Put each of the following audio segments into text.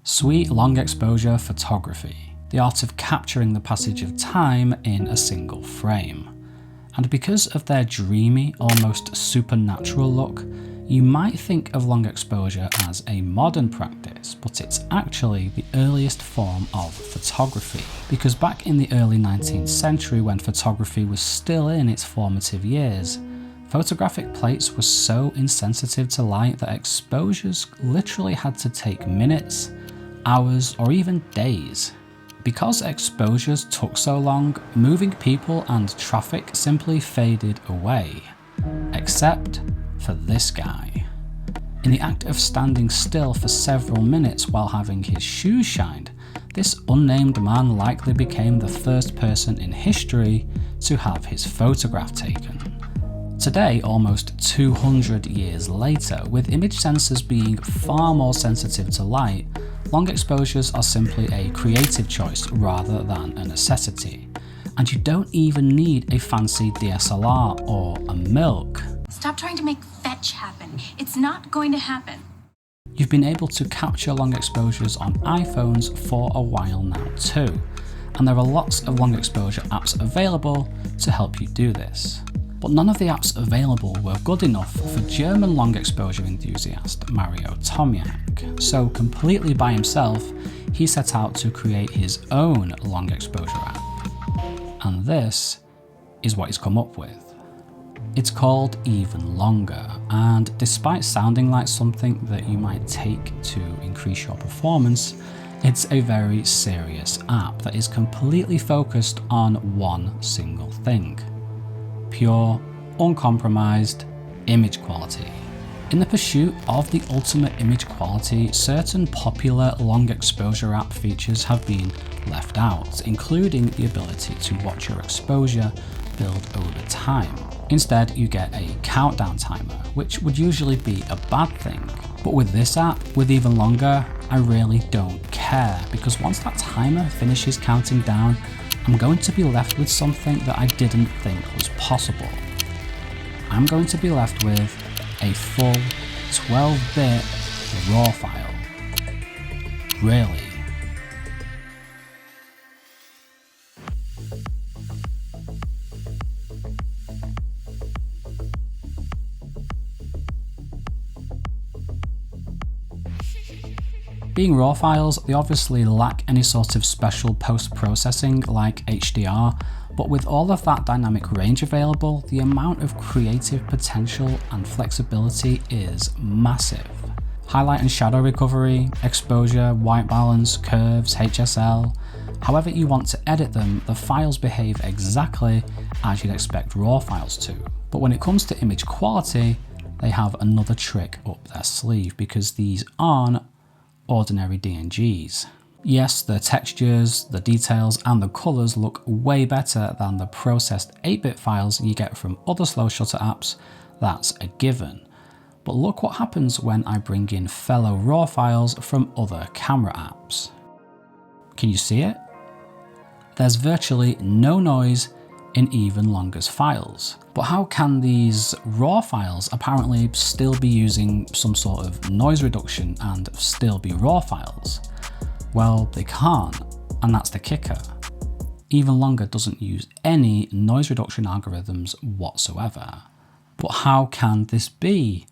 Sweet long exposure photography, the art of capturing the passage of time in a single frame. And because of their dreamy, almost supernatural look, you might think of long exposure as a modern practice, but it's actually the earliest form of photography. Because back in the early 19th century, when photography was still in its formative years, photographic plates were so insensitive to light that exposures literally had to take minutes, hours, or even days. Because exposures took so long, moving people and traffic simply faded away. Except for this guy. In the act of standing still for several minutes while having his shoes shined, this unnamed man likely became the first person in history to have his photograph taken. Today, almost 200 years later, with image sensors being far more sensitive to light, long exposures are simply a creative choice rather than a necessity. And you don't even need a fancy DSLR or a milk. Stop trying to make fetch happen. It's not going to happen. You've been able to capture long exposures on iPhones for a while now too, and there are lots of long exposure apps available to help you do this. But none of the apps available were good enough for German long exposure enthusiast Mario Tomiak, so completely by himself, he set out to create his own long exposure app. And this is what he's come up with. It's called Even Longer, and despite sounding like something that you might take to increase your performance, it's a very serious app that is completely focused on one single thing: pure, uncompromised image quality. In the pursuit of the ultimate image quality, certain popular long exposure app features have been left out, including the ability to watch your exposure build over time. Instead, you get a countdown timer, which would usually be a bad thing. But with this app, with Even Longer, I really don't care, because once that timer finishes counting down, I'm going to be left with something that I didn't think was possible. I'm going to be left with a full 12-bit RAW file. Really? Being RAW files, they obviously lack any sort of special post-processing like HDR, but with all of that dynamic range available, the amount of creative potential and flexibility is massive. Highlight and shadow recovery, exposure, white balance, curves, HSL, however you want to edit them, the files behave exactly as you'd expect RAW files to. But when it comes to image quality, they have another trick up their sleeve, because these aren't ordinary DNGs. Yes, the textures, the details, and the colours look way better than the processed 8-bit files you get from other slow shutter apps, that's a given. But look what happens when I bring in fellow RAW files from other camera apps. Can you see it? There's virtually no noise in Even Longer's files. But how can these RAW files apparently still be using some sort of noise reduction and still be RAW files? Well, they can't, and that's the kicker. Even Longer doesn't use any noise reduction algorithms whatsoever. But how can this be?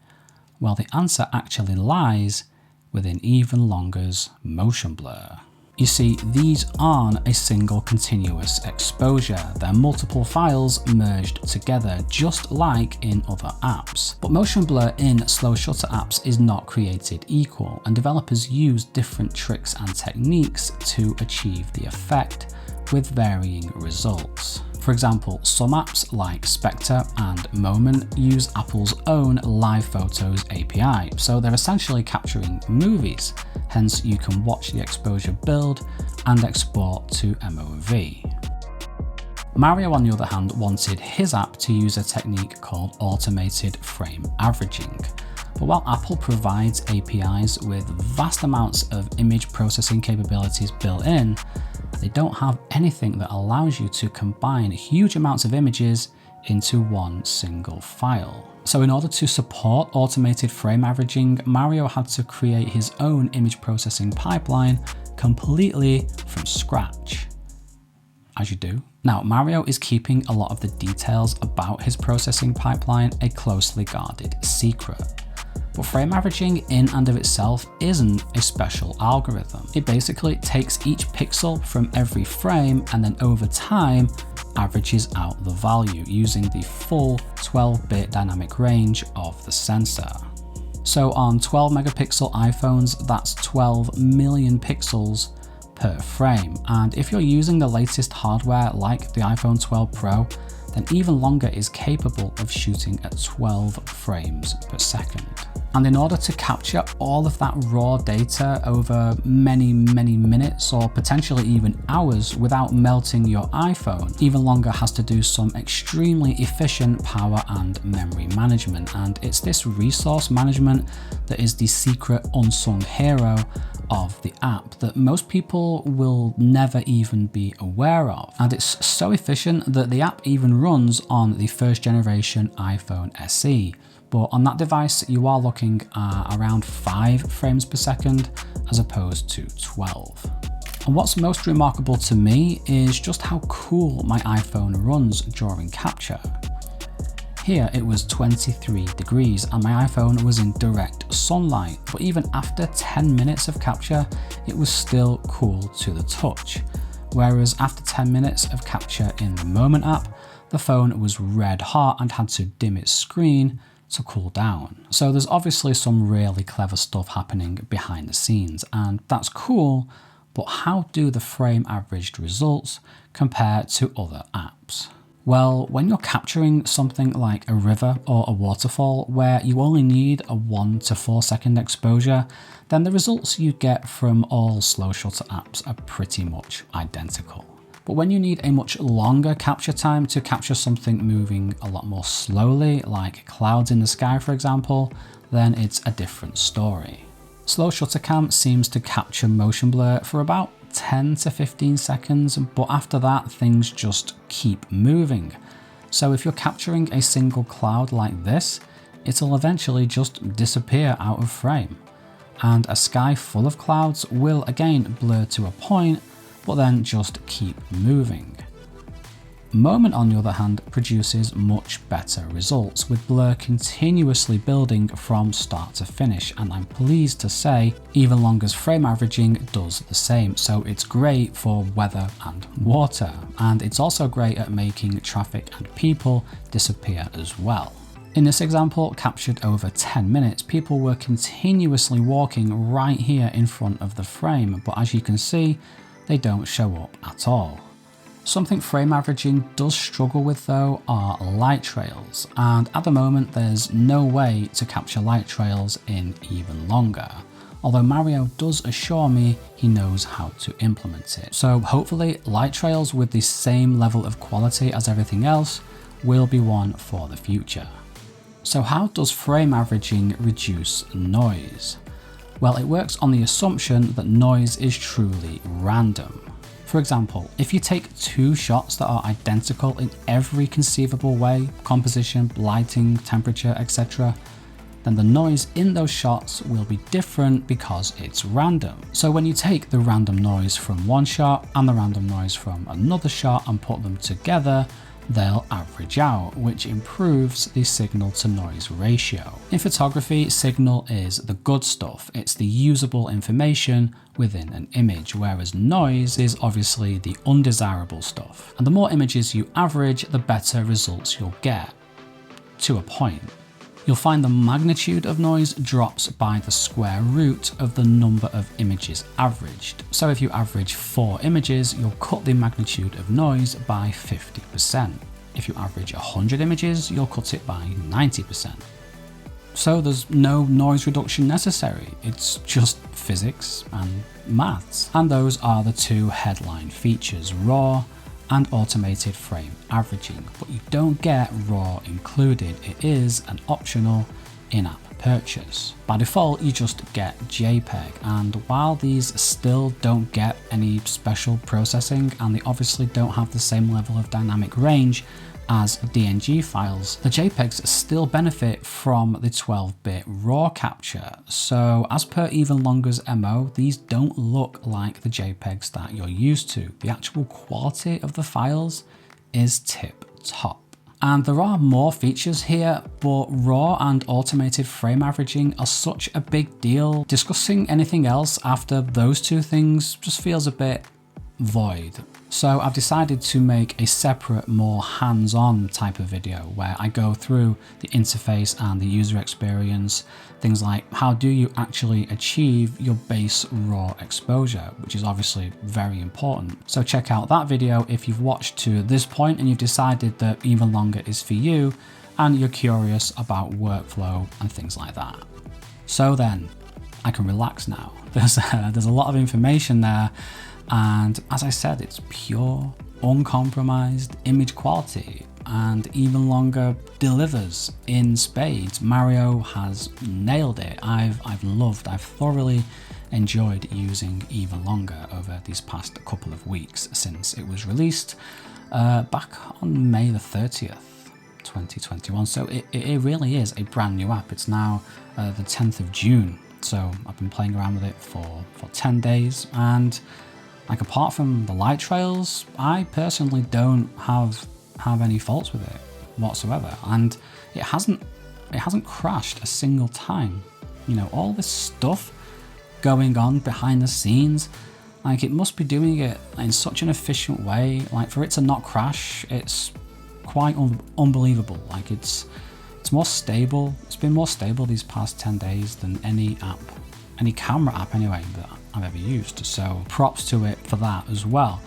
Well, the answer actually lies within Even Longer's motion blur. You see, these aren't a single continuous exposure, they're multiple files merged together, just like in other apps. But motion blur in slow shutter apps is not created equal, and developers use different tricks and techniques to achieve the effect, with varying results. For example, some apps like Spectre and Moment use Apple's own Live Photos API, so they're essentially capturing movies, hence you can watch the exposure build and export to MOV. Mario, on the other hand, wanted his app to use a technique called automated frame averaging. But while Apple provides APIs with vast amounts of image processing capabilities built in, they don't have anything that allows you to combine huge amounts of images into one single file. So in order to support automated frame averaging, Mario had to create his own image processing pipeline completely from scratch. As you do. Now, Mario is keeping a lot of the details about his processing pipeline a closely guarded secret. But frame averaging in and of itself isn't a special algorithm. It basically takes each pixel from every frame and then over time averages out the value using the full 12-bit dynamic range of the sensor. So on 12 megapixel iPhones, that's 12 million pixels per frame. And if you're using the latest hardware like the iPhone 12 Pro, then even longer is capable of shooting at 12 frames per second. And in order to capture all of that raw data over many minutes or potentially even hours without melting your iPhone, even longer has to do some extremely efficient power and memory management. And it's this resource management that is the secret unsung hero of the app that most people will never even be aware of. And it's so efficient that the app even runs on the first generation iPhone SE. But on that device, you are looking at around 5 frames per second as opposed to 12. And what's most remarkable to me is just how cool my iPhone runs during capture. Here it was 23 degrees and my iPhone was in direct sunlight, but even after 10 minutes of capture, it was still cool to the touch. Whereas after 10 minutes of capture in the Moment app, the phone was red hot and had to dim its screen to cool down. So there's obviously some really clever stuff happening behind the scenes, and that's cool, but how do the frame averaged results compare to other apps? Well, when you're capturing something like a river or a waterfall where you only need a 1 to 4 second exposure, then the results you get from all slow shutter apps are pretty much identical. But when you need a much longer capture time to capture something moving a lot more slowly, like clouds in the sky for example, then it's a different story. Slow shutter cam seems to capture motion blur for about 10 to 15 seconds, but after that things just keep moving. So if you're capturing a single cloud like this, it'll eventually just disappear out of frame. And a sky full of clouds will again blur to a point, but then just keep moving. Moment, on the other hand, produces much better results, with blur continuously building from start to finish, and I'm pleased to say even longer's frame averaging does the same, so it's great for weather and water, and it's also great at making traffic and people disappear as well. In this example, captured over 10 minutes, people were continuously walking right here in front of the frame, but as you can see, they don't show up at all. Something frame averaging does struggle with though are light trails, and at the moment there's no way to capture light trails in even longer, although Mario does assure me he knows how to implement it. So hopefully light trails with the same level of quality as everything else will be one for the future. So how does frame averaging reduce noise? Well, it works on the assumption that noise is truly random. For example, if you take 2 shots that are identical in every conceivable way, composition, lighting, temperature, etc., then the noise in those shots will be different because it's random. So when you take the random noise from one shot and the random noise from another shot and put them together, they'll average out, which improves the signal to noise ratio. In photography, signal is the good stuff. It's the usable information within an image, whereas noise is obviously the undesirable stuff. And the more images you average, the better results you'll get. To a point. You'll find the magnitude of noise drops by the square root of the number of images averaged. So if you average 4 images, you'll cut the magnitude of noise by 50%. If you average 100 images, you'll cut it by 90%. So there's no noise reduction necessary. It's just physics and maths. And those are the 2 headline features, raw and automated frame averaging, but you don't get RAW included. It is an optional in-app purchase. By default, you just get JPEG, and while these still don't get any special processing and they obviously don't have the same level of dynamic range as DNG files. The JPEGs still benefit from the 12-bit RAW capture, so as per Even Longer's MO, these don't look like the JPEGs that you're used to. The actual quality of the files is tip-top. And there are more features here, but RAW and automated frame averaging are such a big deal. Discussing anything else after those two things just feels a bit void. So I've decided to make a separate, more hands-on type of video where I go through the interface and the user experience, things like how do you actually achieve your base RAW exposure, which is obviously very important. So check out that video if you've watched to this point and you've decided that Even Longer is for you and you're curious about workflow and things like that. So then, I can relax now. There's a lot of information there. And as I said, it's pure, uncompromised image quality, and Even Longer delivers in spades. Mario has nailed it. I've thoroughly enjoyed using Even Longer over these past couple of weeks since it was released back on May the 30th, 2021. So it really is a brand new app. It's now the 10th of June. So I've been playing around with it for 10 days, and like apart from the light trails, I personally don't have any faults with it whatsoever, and it hasn't crashed a single time. You know, all this stuff going on behind the scenes, like it must be doing it in such an efficient way. Like for it to not crash, it's quite unbelievable. Like it's more stable. It's been more stable these past 10 days than any camera app anyway that I've ever used. So props to it for that as well.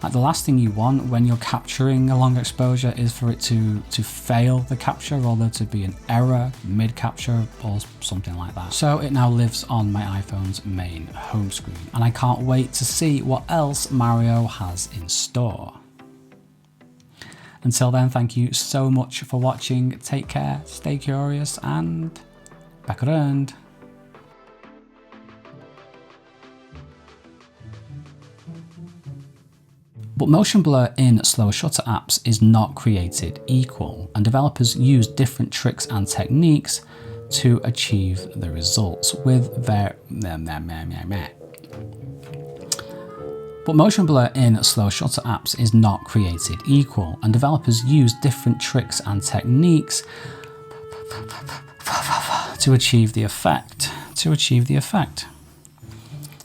Like the last thing you want when you're capturing a long exposure is for it to fail the capture, or there to be an error mid-capture or something like that. So it now lives on my iPhone's main home screen, and I can't wait to see what else Mario has in store. Until then, thank you so much for watching. Take care, stay curious, and back around. But motion blur in slow shutter apps is not created equal, and developers use different tricks and techniques to achieve the results with their But motion blur in slow shutter apps is not created equal, and developers use different tricks and techniques to achieve the effect.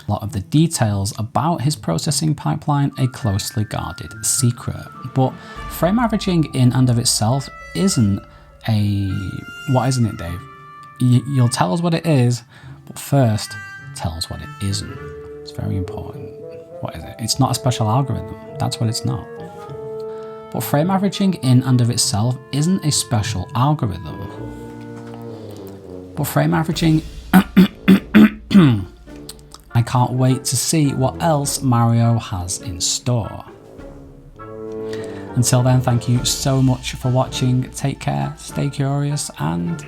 A lot of the details about his processing pipeline a closely guarded secret. But frame averaging in and of itself isn't what isn't it, Dave? You'll tell us what it is, but first tell us what it isn't. It's very important. What is it? It's not a special algorithm. That's what it's not. But frame averaging in and of itself isn't a special algorithm. But frame averaging I can't wait to see what else Mario has in store. Until then, thank you so much for watching. Take care, stay curious, and